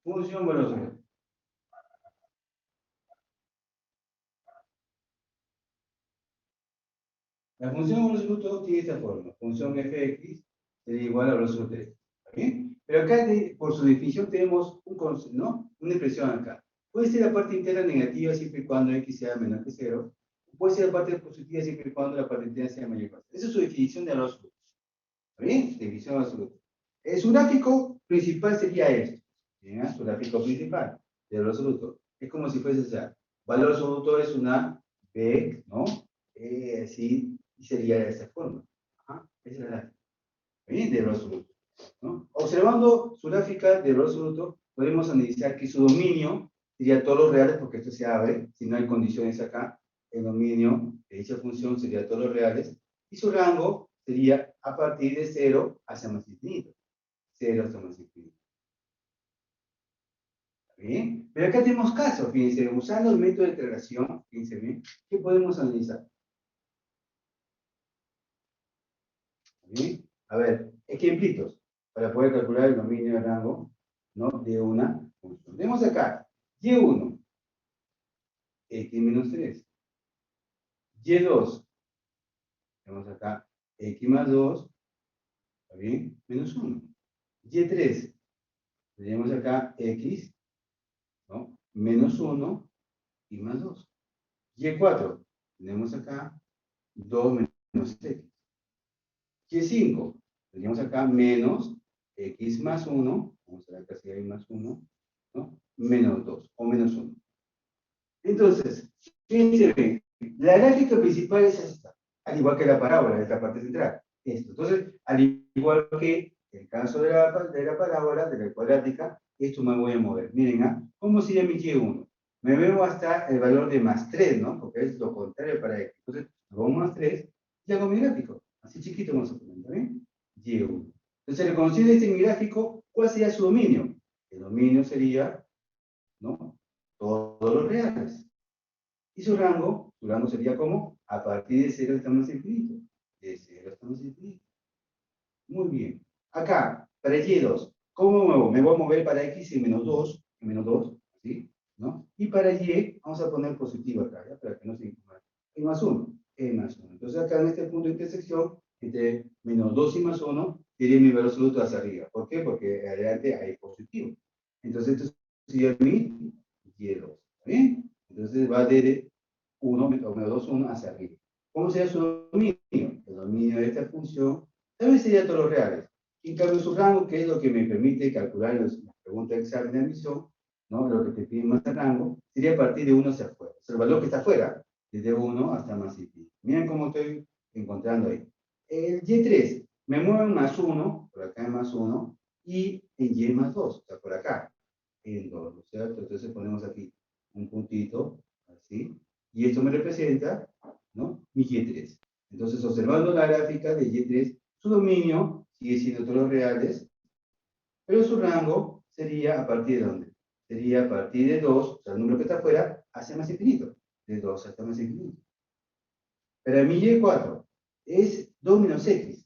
A: Función valor absoluto. La función valor absoluto tiene esta forma. Función fx sería igual a valor absoluto de 3. ¿Bien? Pero acá, por su definición, tenemos ¿no? Una expresión acá. Puede ser la parte interna negativa siempre y cuando x sea menor que 0. Puede ser la parte positiva siempre y cuando la parte interna sea mayor que 0. Esa es su definición de valor absoluto. ¿Está bien? Definición de valor absoluto. Su gráfico principal sería esto. ¿Bien? Su gráfico principal de valor absoluto. Es como si fuese, o sea, valor absoluto es una B, ¿no? Así, y sería de esta forma. Ajá, esa es la gráfica. Bien, de valor absoluto. ¿No? Observando su gráfica de valor absoluto, podemos analizar que su dominio sería todos los reales, porque esto se abre, si no hay condiciones acá, el dominio de dicha función sería todos los reales, y su rango sería a partir de 0 hacia más infinito. 0 hasta más infinito. ¿Está bien? Pero acá tenemos casos, fíjense, usando el método de integración, fíjense bien, ¿qué podemos analizar? ¿Está bien? A ver, ejemplitos, para poder calcular el dominio de rango, ¿no?, de una función. Tenemos acá, y1, x menos 3. y2, tenemos acá, x más 2, ¿está bien? Menos 1. y3, tenemos acá, x, ¿no?, menos 1 y más 2. y4, tenemos acá 2 menos x. y5, tenemos acá menos x más 1, vamos a ver acá si hay más 1, ¿no?, menos 2 o menos 1. Entonces, fíjense bien, la gráfica principal es esta, al igual que la parábola, esta parte central. Esto. Entonces, al igual que el caso de la parábola, de la cuadrática, esto me voy a mover. Miren, ¿ah? ¿Cómo sería mi y1? Me veo hasta el valor de más 3, ¿no? Porque es lo contrario para x. Entonces, hago más 3 y hago mi gráfico. Así chiquito vamos a poner, ¿está bien? y1. Entonces, reconociendo este mi gráfico, ¿cuál sería su dominio? El dominio sería, ¿no?, todos los reales. Y su rango sería como a partir de 0 hasta más infinito. De 0 hasta más infinito. Muy bien. Acá, para y2, ¿cómo me muevo? Me voy a mover para x en menos 2, ¿sí? ¿No? Y para y, vamos a poner positivo acá, ¿ya? Para que no se incomode. E más 1, e más 1. Entonces acá en este punto de intersección, entre menos 2 y más 1, tiene mi valor absoluto hacia arriba. ¿Por qué? Porque adelante hay positivo. Entonces esto sería mi y2. ¿Está bien? Entonces va de 1, o menos 2, 1 hacia arriba. ¿Cómo sería su dominio? El dominio de esta función también sería todos los reales. En cambio, su rango, que es lo que me permite calcular las preguntas de examen de admisión, ¿no?, lo que te piden más el rango, sería a partir de 1 hacia afuera. O sea, el valor que está afuera, desde 1 hasta más infinito. Miren cómo estoy encontrando ahí. El y3, me muevo en más 1, por acá en más 1, y en y más 2, o sea, por acá, en 2, ¿no es cierto? Entonces ponemos aquí un puntito, así, y esto me representa, ¿no?, mi y3. Entonces, observando la gráfica de y3, su dominio sigue siendo todos los reales, pero su rango sería a partir de ¿dónde? Sería a partir de 2, o sea, el número que está afuera, hacia más infinito. De 2 hasta más infinito. Pero mi y4 es 2 menos x.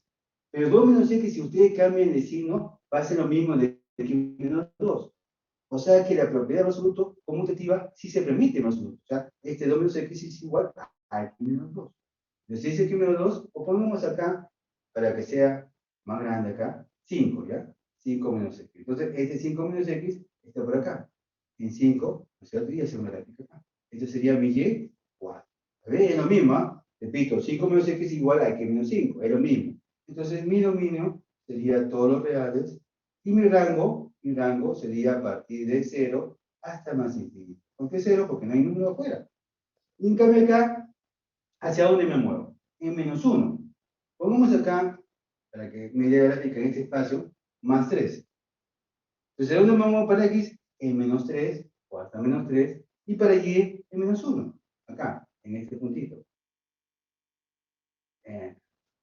A: Pero 2 menos x, si ustedes cambian de signo, va a ser lo mismo de x menos 2. O sea que la propiedad absoluto conmutativa sí se permite en absoluto. O sea, este 2 menos x es igual a x menos 2. Entonces, si es x menos 2, o ponemos acá, para que sea más grande acá, 5, ¿ya? 5 menos x. Entonces, este 5 menos x está por acá. En 5, ¿no es cierto? Y hace una gráfica acá. Esto sería mi y4. ¿Ves? Es lo mismo, ¿eh? Repito, 5 menos x es igual a x menos 5. Es lo mismo. Entonces, mi dominio sería todos los reales. Y mi rango sería a partir de 0 hasta más infinito. ¿Por qué 0? Porque no hay número afuera. Y en cambio acá, ¿hacia dónde me muevo? En menos 1. Pongamos acá, para que me dé la gráfica en este espacio, más 3. Entonces, ¿a dónde me muevo para x? En menos 3, o hasta menos 3, y para y en menos 1. Acá, en este puntito.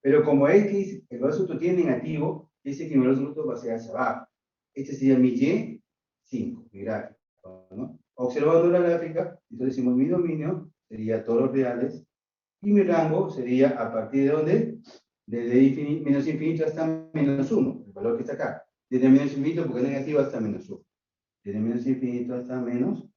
A: Pero como x, el valor absoluto tiene negativo, dice que mi valor absoluto va a ser hacia abajo. Este sería mi y5, mi gráfico, ¿no? Observando la gráfica, entonces decimos mi dominio sería todos los reales, y mi rango sería a partir de ¿dónde? Desde menos infinito hasta menos 1, el valor que está acá. Desde menos infinito, porque es negativo, hasta menos 1. Desde menos infinito hasta menos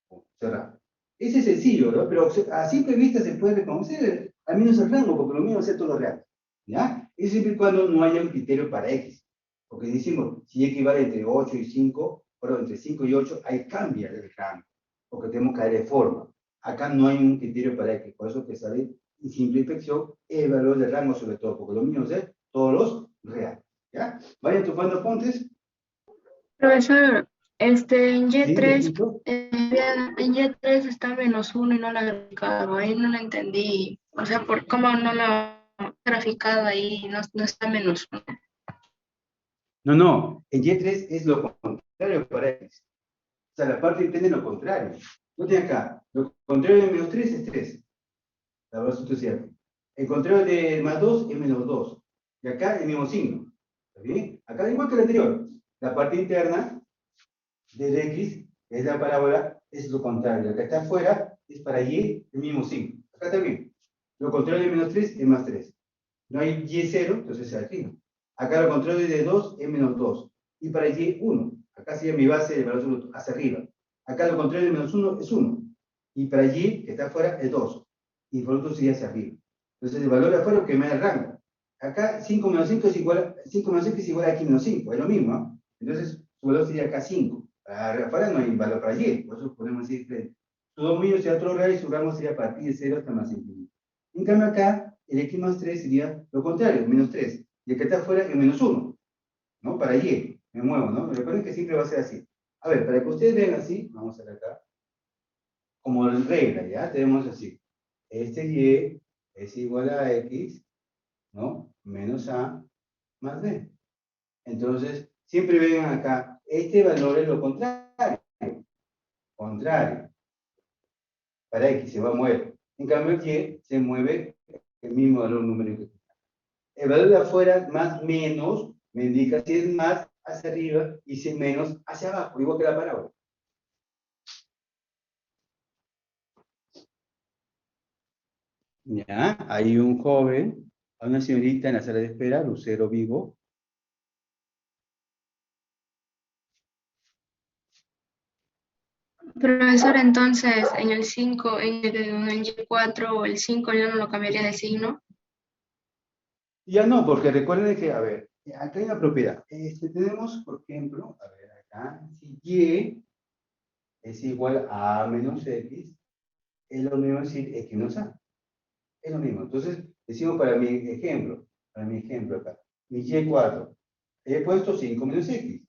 A: 1. Cerrado. Ese es sencillo, ¿no? Pero a simple vista se puede reconocer al menos el rango, porque lo mío va a ser todos los reales. ¿Ya? Es siempre y cuando no haya un criterio para x. Porque decimos, si x vale entre 8 y 5, perdón, entre 5 y 8, ahí cambia el rango. Porque tenemos que darle forma. Acá no hay un criterio para x. Por eso que sale en simple inspección el valor del rango sobre todo. Porque lo mío es todos los reales. ¿Ya? Vayan tomando apuntes.
C: Profesor, en
A: ¿Sí?
C: Y3,
A: ¿Listo?
C: en Y3 está menos 1 y no lo ha graficado. Ahí no lo entendí. O sea, ¿por cómo no lo ha graficado ahí? No, no está menos 1.
A: No. En y3 es lo contrario para x. O sea, la parte interna es lo contrario. Noten acá, lo contrario de menos 3 es 3. La verdad es cierto. El contrario de más 2 es menos 2. Y acá el mismo signo. ¿Está bien? Acá Acá igual que el anterior, la parte interna del X, que es la parábola, es lo contrario. Lo que está afuera es para Y el mismo signo. Acá también. Lo contrario de menos 3 es más 3. No hay Y0, entonces se arriba. Acá lo contrario de 2 es menos 2. Y para Y 1. Acá sería mi base del valor absoluto, hacia arriba. Acá lo contrario de menos 1 es 1. Y para Y, que está afuera, es 2. Y por lo tanto sería hacia arriba. Entonces el valor de afuera es que me da el rango. Acá 5 menos 5 es igual a 5 menos 5 es igual a X menos 5. Es lo mismo, ¿no? Entonces su valor sería acá 5. Para afuera no hay valor para Y. Por eso podemos decir que su dominio sería otro real y su rango sería a partir de 0 hasta más infinito. En cambio acá, el X más 3 sería lo contrario, menos 3. Y el que está afuera es menos 1. ¿No? Para Y. Me muevo, ¿no? Recuerden que siempre va a ser así. A ver, para que ustedes vean así, vamos a ver acá. Como regla, ¿ya? Tenemos así. Este Y es igual a X, ¿no? Menos A más B. Entonces, siempre ven acá, este valor es lo contrario. Contrario. Para X se va a mover. En cambio, Y se mueve el mismo valor numérico. El valor de afuera, más menos, me indica si es más hacia arriba y si es menos hacia abajo, igual que la parábola. Ya, hay un joven, hay una señorita en la sala de espera, Lucero Vivo.
C: Profesor, entonces, en el 5, en el Y4 o el 5 yo no lo cambiaría de signo.
A: Ya no, porque recuerden que, a ver, acá hay una propiedad. Tenemos, por ejemplo, a ver, acá, si Y es igual a menos X, es lo mismo decir X menos A. Es lo mismo. Entonces, decimos para mi ejemplo acá, mi Y4, he puesto 5 menos X,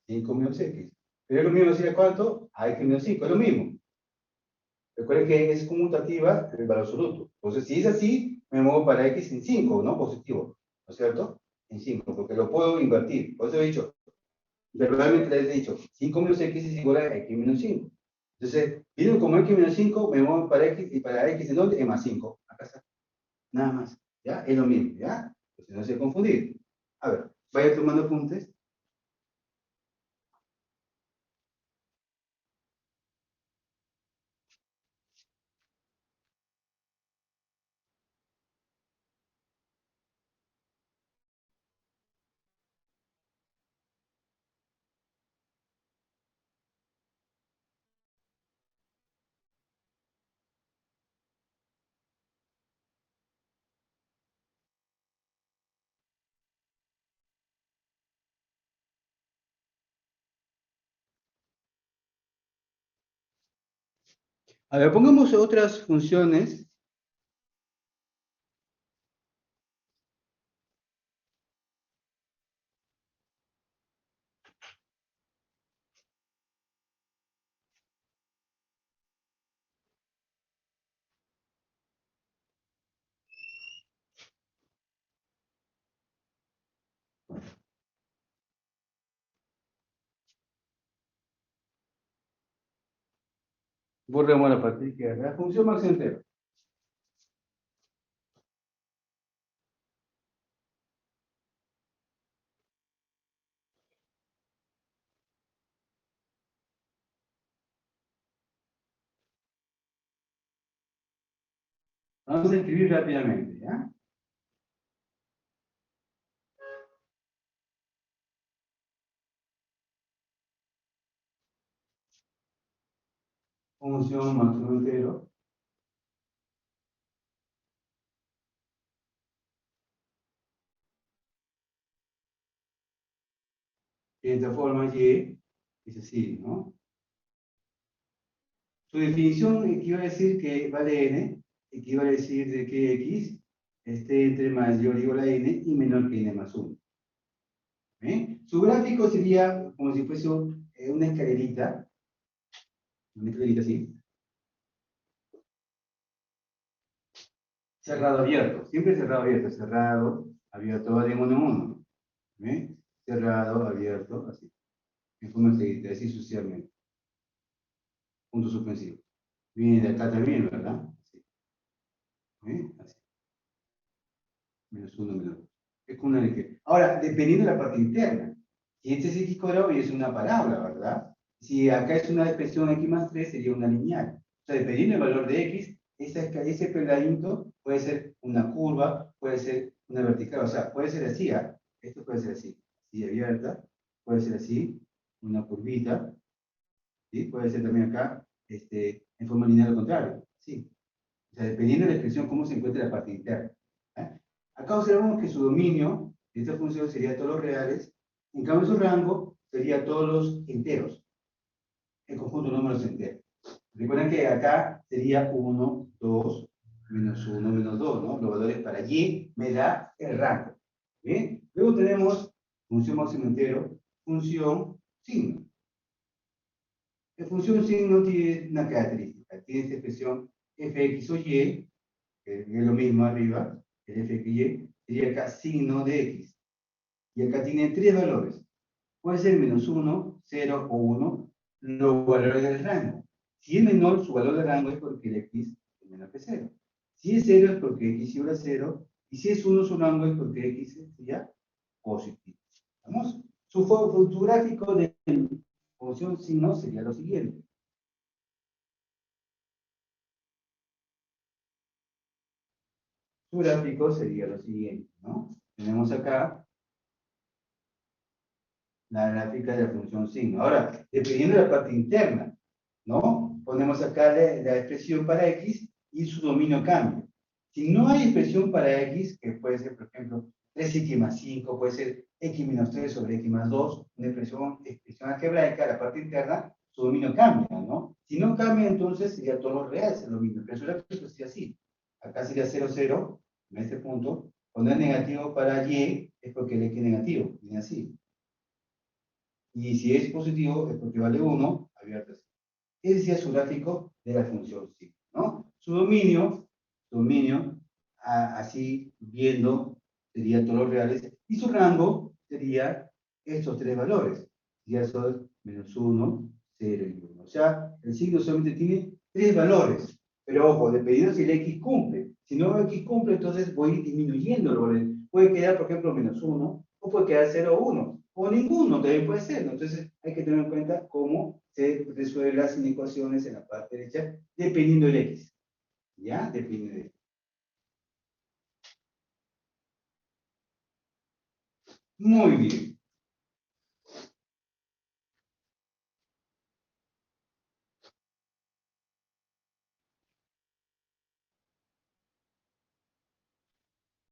A: 5 menos X. Pero es lo mismo decir cuánto, a X menos 5, es lo mismo. Recuerden que es conmutativa el valor absoluto. Entonces, si es así, me muevo para X en 5, ¿no? Positivo, ¿no es cierto? En 5, porque lo puedo invertir. Por eso he dicho, verbalmente les he dicho, 5 menos X es igual a X menos 5. Entonces, viendo como X menos 5, me muevo para X, y para X en dónde? En más 5. Acá está. Nada más. ¿Ya? Es lo mismo, ¿ya? Entonces no se confundir. A ver, vaya tomando apuntes. A ver, pongamos otras funciones. Borremos la parte izquierda. La función máxima entero. Vamos a escribir rápidamente, ¿ya? Función máximo entero. Y de esta forma Y es así, ¿no? Su definición equivale a decir que vale n, equivale a decir de que x esté entre mayor o igual a n y menor que n más 1. Su gráfico sería como si fuese una escalerita así, cerrado, abierto, siempre cerrado, abierto, va de uno en uno. Cerrado, abierto, así, en forma escalerita, así sucesivamente. Punto suspensivo. Viene de acá también, ¿verdad? Así. Así. Menos uno, menos dos. Es con una LG. Ahora, dependiendo de la parte interna. Si este es x cuadrado y es una parábola, ¿verdad? Si acá es una expresión x más 3, sería una lineal. O sea, dependiendo del valor de x, ese peladito puede ser una curva, puede ser una vertical. O sea, puede ser así, ¿ah? Esto puede ser así. Así abierta, puede ser así, una curvita. ¿Sí? Puede ser también acá, en forma lineal al contrario. Sí. O sea, dependiendo de la expresión, cómo se encuentra la parte interna. ¿Eh? Acá observamos que su dominio de esta función sería todos los reales, en cambio su rango sería todos los enteros, el conjunto de números enteros. Recuerden que acá sería 1, 2, menos 1, menos 2, ¿no? Los valores para y me da el rango. ¿Bien? Luego tenemos función máximo entero, función signo. La función signo tiene una característica, tiene esta expresión fx o y, que es lo mismo arriba, el fx y, sería acá signo de x. Y acá tiene tres valores. Puede ser menos 1, 0 o 1, los valores del rango. Si es menor, su valor de rango es porque el x es menor que 0. Si es 0 es porque x igual a 0, y si es 1 su rango es porque x sería positivo. ¿Vamos? Su gráfico de función signo sería lo siguiente. Su gráfico sería lo siguiente, ¿no? Tenemos acá la gráfica de la función signo. Ahora, dependiendo de la parte interna, ¿no? Ponemos acá la expresión para x y su dominio cambia. Si no hay expresión para x, que puede ser, por ejemplo, 3x más 5, puede ser x menos 3 sobre x más 2, una expresión algebraica, la parte interna, su dominio cambia, ¿no? Si no cambia, entonces sería todos los reales el dominio, pero su gráfico sería así. Acá sería 0, 0, en este punto. Cuando es negativo para y, es porque el x es negativo, viene así. Y si es positivo, es porque vale 1, abierto así. Ese sería su gráfico de la función signo, ¿no? Su dominio, así viendo, sería todos los reales, y su rango sería estos tres valores. Ya son menos 1, 0 y 1. O sea, el signo solamente tiene tres valores. Pero ojo, dependiendo si el x cumple. Si no x cumple, entonces voy disminuyendo el valor. Puede quedar, por ejemplo, menos 1, o puede quedar 0 o 1, o ninguno también puede ser, ¿no? Entonces hay que tener en cuenta cómo se resuelven las inecuaciones en la parte derecha, dependiendo del x. ¿Ya? Dependiendo del x. Muy bien.